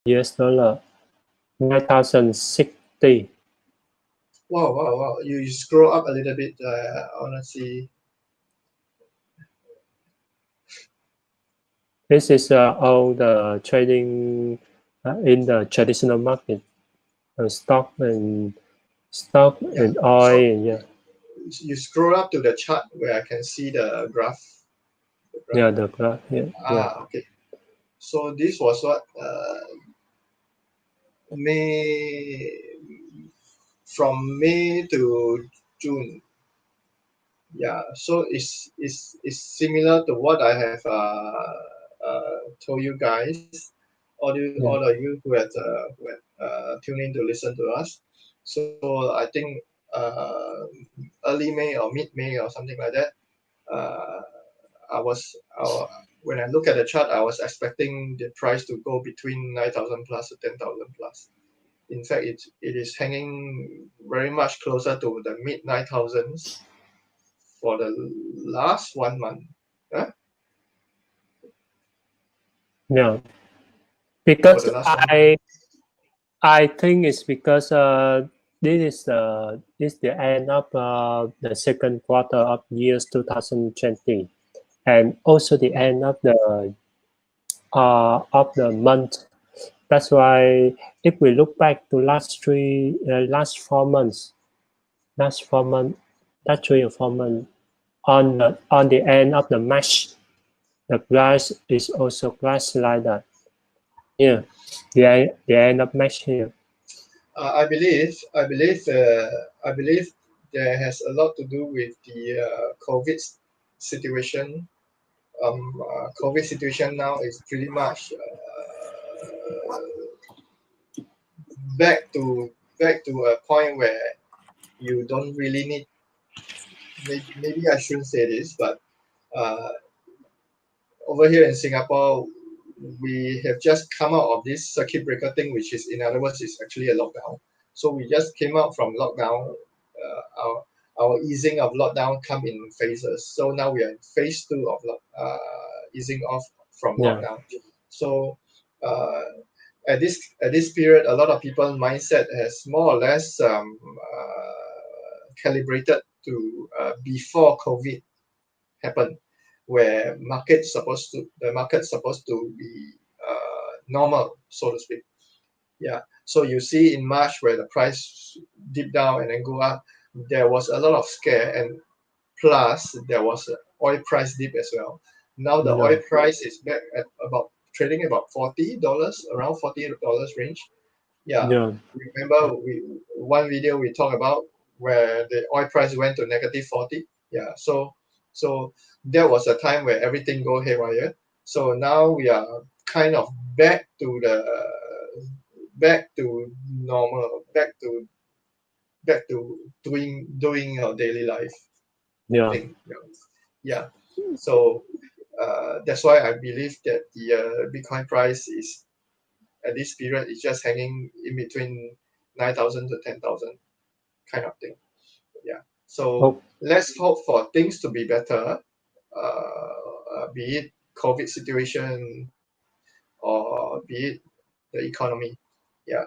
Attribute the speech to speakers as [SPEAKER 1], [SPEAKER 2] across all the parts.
[SPEAKER 1] US dollar, 9,060.
[SPEAKER 2] Wow. You scroll up a little bit. I want to see.
[SPEAKER 1] This is all the trading in the traditional market, stock and oil.
[SPEAKER 2] You scroll up to the chart where I can see the graph.
[SPEAKER 1] Yeah, the graph.
[SPEAKER 2] Okay. So this was what from May to June. Yeah, so it's similar to what I have told you guys, all of you who had tuned in to listen to us. So I think early May or mid May or something like that. When I look at the chart, I was expecting the price to go between 9,000 plus to 10,000 plus. In fact, it is hanging very much closer to the mid 9,000s for the last 1 month. Huh?
[SPEAKER 1] Yeah, because I think it's because this is the end of the second quarter of years 2020, and also the end of the month. That's why if we look back to last 4 months, last 3 or 4 months, on the end of the March, the price is also crashed like that. Yeah, the end of March here.
[SPEAKER 2] I believe there has a lot to do with the COVID situation. COVID situation now is pretty much back to a point where you don't really need. Maybe I shouldn't say this, but over here in Singapore, we have just come out of this circuit breaker thing, which is, in other words, is actually a lockdown. So we just came out from lockdown. Our easing of lockdown come in phases. So now we are in phase 2 of easing off from lockdown. So at this period, a lot of people's mindset has more or less calibrated to before COVID happened, where the market's supposed to be normal, so to speak. Yeah. So you see in March where the price dipped down and then go up, there was a lot of scare, and plus there was an oil price dip as well. Now the oil price is back at trading about $40, around $40 range. Yeah. Remember one video we talked about where the oil price went to -40. Yeah. So there was a time where everything go haywire. So now we are kind of back to normal, back to doing our daily life. Thing. Yeah. So that's why I believe that the Bitcoin price is at this period is just hanging in between 9,000 to 10,000 kind of thing. Yeah. So let's hope for things to be better, be it COVID situation or be it the economy. Yeah.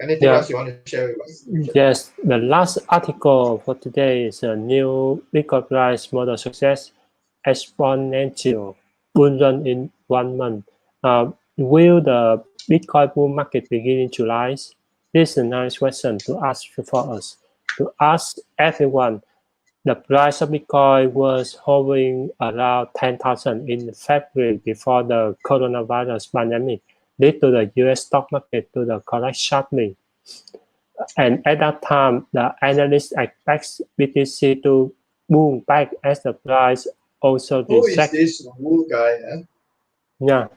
[SPEAKER 2] Anything else you want to share with us?
[SPEAKER 1] Yes, the last article for today is a new Bitcoin price model success, Exponential, bull run in 1 month. Will the Bitcoin bull market begin in July? This is a nice question to ask for us. To ask everyone, the price of Bitcoin was hovering around 10,000 in February before the coronavirus pandemic led to the US stock market to collapse sharply. And at that time, the analysts expect BTC to boom back as the price also
[SPEAKER 2] Who is this Wu guy?
[SPEAKER 1] Yeah.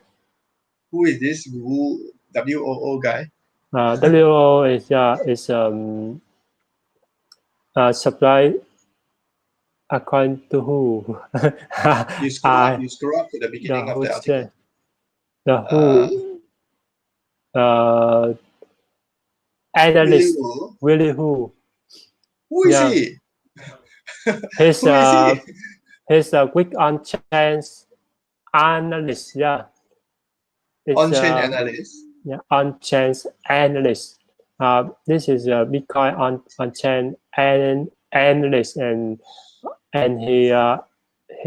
[SPEAKER 2] Who is this Wu WOO guy?
[SPEAKER 1] WO is supply according to who?
[SPEAKER 2] You scroll up to the beginning of the article.
[SPEAKER 1] The who? Analyst. Really who?
[SPEAKER 2] Who is he?
[SPEAKER 1] He's a quick on chance analyst. Yeah. It's
[SPEAKER 2] On-chain analyst.
[SPEAKER 1] yeah, on-chain analyst. This is a Bitcoin on-chain analyst, and he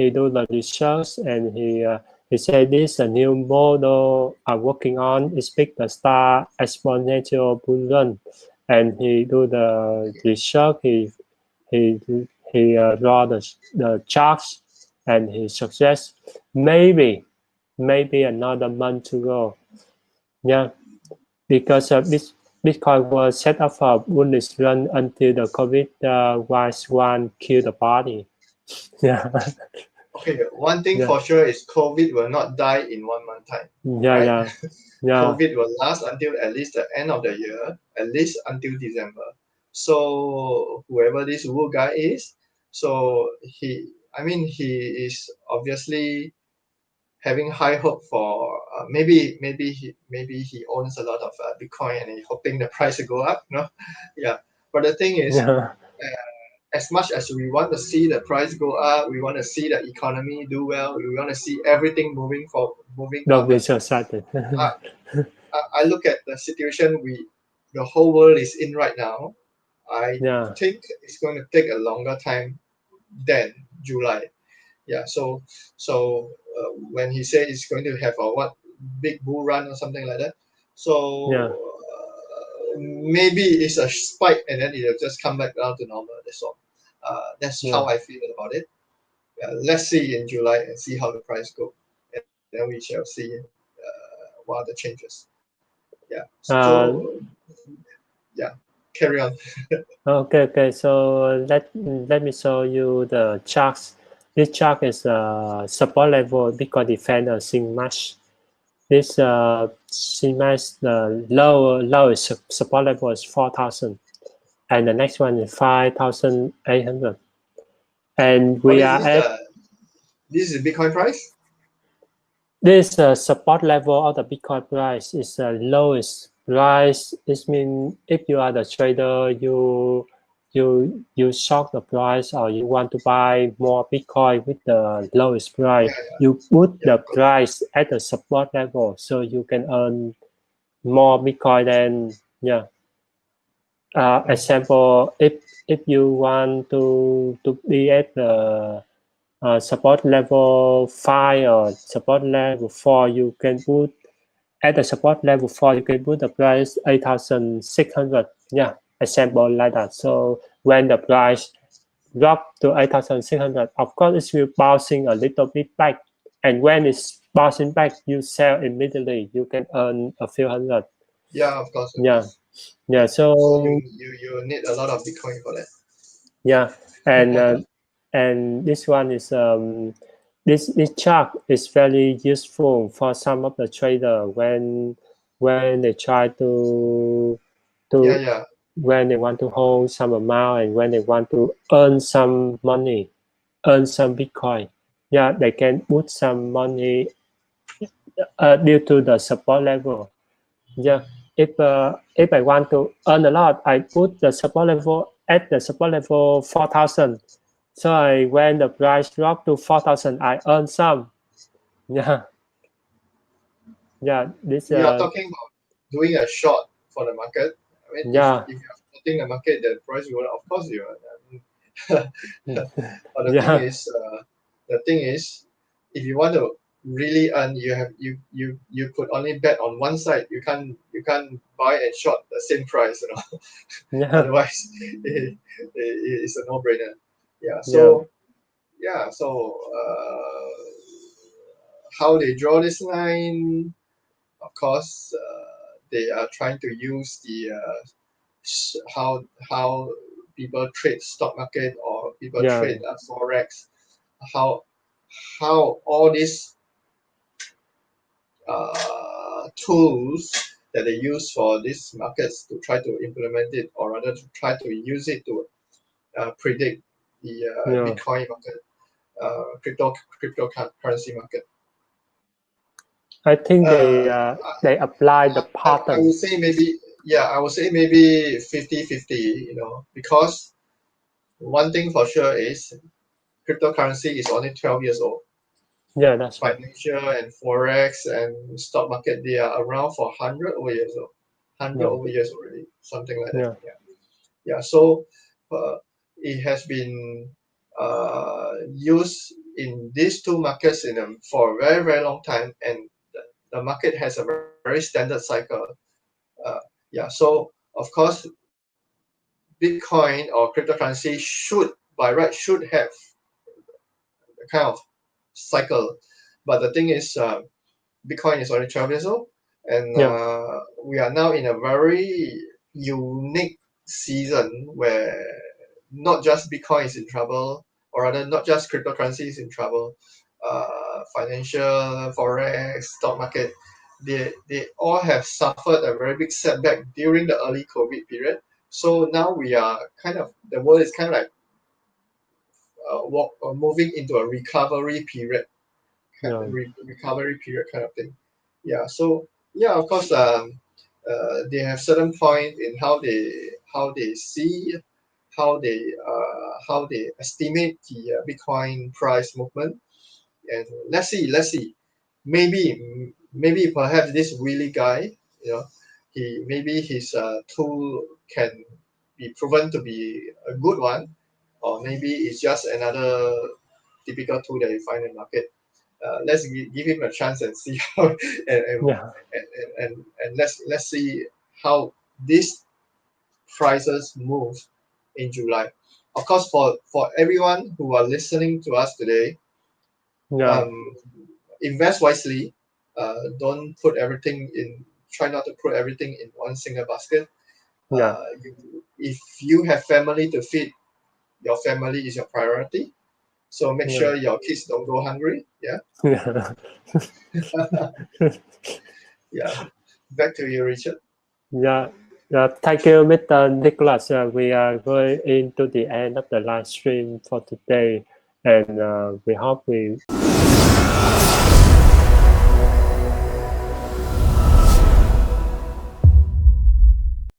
[SPEAKER 1] do the research, and he said this a new model are working on is pick the star exponential bull run, and he do the research. He draw the charts, and he success. Maybe another month to go. Yeah, because Bitcoin was set up for bullish run until the COVID was one kill the party. Yeah.
[SPEAKER 2] Okay, one thing
[SPEAKER 1] Yeah.
[SPEAKER 2] for sure is COVID will not die in 1 month time.
[SPEAKER 1] Yeah,
[SPEAKER 2] right?
[SPEAKER 1] yeah.
[SPEAKER 2] COVID will last until at least the end of the year, at least until December. So whoever this Wu guy is, so he is obviously having high hope for maybe he owns a lot of Bitcoin and he's hoping the price will go up. Yeah. But the thing is,
[SPEAKER 1] Yeah.
[SPEAKER 2] as much as we want to see the price go up, we want to see the economy do well, we want to see everything moving
[SPEAKER 1] Don't be
[SPEAKER 2] upwards.
[SPEAKER 1] so excited.
[SPEAKER 2] I look at the situation the whole world is in right now. I
[SPEAKER 1] Yeah.
[SPEAKER 2] think it's going to take a longer time than July. Yeah. So when he said it's going to have a big bull run or something like that, so
[SPEAKER 1] Yeah.
[SPEAKER 2] maybe it's a spike and then it'll just come back down to normal. That's all. That's
[SPEAKER 1] Yeah.
[SPEAKER 2] how I feel about it. Let's see in July and see how the price go, and then we shall see what are the changes. Yeah. So yeah, carry on.
[SPEAKER 1] Okay. So let me show you the charts. This chart is support level Bitcoin defender Sigmash. This Sigmash the lowest support level is 4,000, and the next one is 5,800. And
[SPEAKER 2] What
[SPEAKER 1] we
[SPEAKER 2] is
[SPEAKER 1] are
[SPEAKER 2] this?
[SPEAKER 1] at
[SPEAKER 2] This is Bitcoin price.
[SPEAKER 1] this support level of the Bitcoin price is the lowest price. It means if you are the trader, you short the price, or you want to buy more Bitcoin with the lowest price,
[SPEAKER 2] Yeah,
[SPEAKER 1] you put
[SPEAKER 2] yeah,
[SPEAKER 1] the price at the support level so you can earn more Bitcoin. Than yeah. Example, if you want to be at the support level 5 or support level 4, you can put at the support level 4, you can put the price 8,600. Yeah, example like that. So when the price drop to 8,600, of course it will bouncing a little bit back, and when it's bouncing back, you sell immediately, you can earn a few hundred.
[SPEAKER 2] yeah. Of course, of
[SPEAKER 1] Yeah.
[SPEAKER 2] course.
[SPEAKER 1] Yeah.
[SPEAKER 2] So
[SPEAKER 1] So
[SPEAKER 2] you need a lot of Bitcoin for that.
[SPEAKER 1] yeah, and this one is this chart is very useful for some of the trader when they try
[SPEAKER 2] Yeah,
[SPEAKER 1] to
[SPEAKER 2] yeah,
[SPEAKER 1] when they want to hold some amount, and when they want to earn some money, earn some Bitcoin. Yeah, they can put some money due to the support level. Yeah, if I want to earn a lot, I put the support level at the support level 4,000. So when the price drop to 4,000, I earn some. Yeah, yeah. This
[SPEAKER 2] we are talking about doing a short for the market. I mean,
[SPEAKER 1] yeah,
[SPEAKER 2] if you're shorting the market, the price will, of course, you are. But
[SPEAKER 1] yeah,
[SPEAKER 2] the thing is, if you want to really earn, you could only bet on one side. You can't buy and short the same price.
[SPEAKER 1] yeah,
[SPEAKER 2] Otherwise, it's a no-brainer. Yeah.
[SPEAKER 1] yeah,
[SPEAKER 2] So yeah. So how they draw this line? Of course, they are trying to use the how people trade stock market or people
[SPEAKER 1] yeah,
[SPEAKER 2] trade forex. How all these tools that they use for these markets to try to implement it, or rather to try to use it to predict the
[SPEAKER 1] yeah.
[SPEAKER 2] Bitcoin market, cryptocurrency market.
[SPEAKER 1] I think
[SPEAKER 2] Uh,
[SPEAKER 1] they apply the
[SPEAKER 2] I
[SPEAKER 1] pattern.
[SPEAKER 2] would say maybe, yeah, I would say maybe 50-50, because one thing for sure is cryptocurrency is only 12 years old.
[SPEAKER 1] Yeah, that's right.
[SPEAKER 2] Financial and forex and stock market, they are around for 100 over years, 100
[SPEAKER 1] Yeah.
[SPEAKER 2] over years already, something like that.
[SPEAKER 1] Yeah.
[SPEAKER 2] Yeah. So it has been used in these two markets for a very, very long time, and the market has a very standard cycle. Yeah. So of course, Bitcoin or cryptocurrency by right, should have a kind of cycle. But the thing is, Bitcoin is only 12 years old, and
[SPEAKER 1] Yeah.
[SPEAKER 2] we are now in a very unique season where not just Bitcoin is in trouble, or rather, not just cryptocurrency is in trouble. Financial, forex, stock market, they all have suffered a very big setback during the early COVID period. So now we are the world is kind of like moving into a recovery period,
[SPEAKER 1] Yeah.
[SPEAKER 2] recovery period kind of thing. Yeah. So yeah, of course, they have certain point in how they see, how they estimate the Bitcoin price movement. And let's see, maybe perhaps this Willie guy, you know, maybe his tool can be proven to be a good one, or maybe it's just another typical tool that you find in the market. Let's give him a chance and see how,
[SPEAKER 1] Yeah.
[SPEAKER 2] and let's see how these prices move in July. Of course, for everyone who are listening to us today,
[SPEAKER 1] Yeah.
[SPEAKER 2] um, invest wisely. Don't put everything in. Try not to put everything in one single basket.
[SPEAKER 1] Yeah.
[SPEAKER 2] If you have family to feed, your family is your priority. So make
[SPEAKER 1] Yeah.
[SPEAKER 2] sure your kids don't go hungry. Yeah,
[SPEAKER 1] Yeah.
[SPEAKER 2] yeah. Back to you, Richard.
[SPEAKER 1] Yeah. Thank you, Mr. Nicholas. We are going into the end of the live stream for today, and we hope we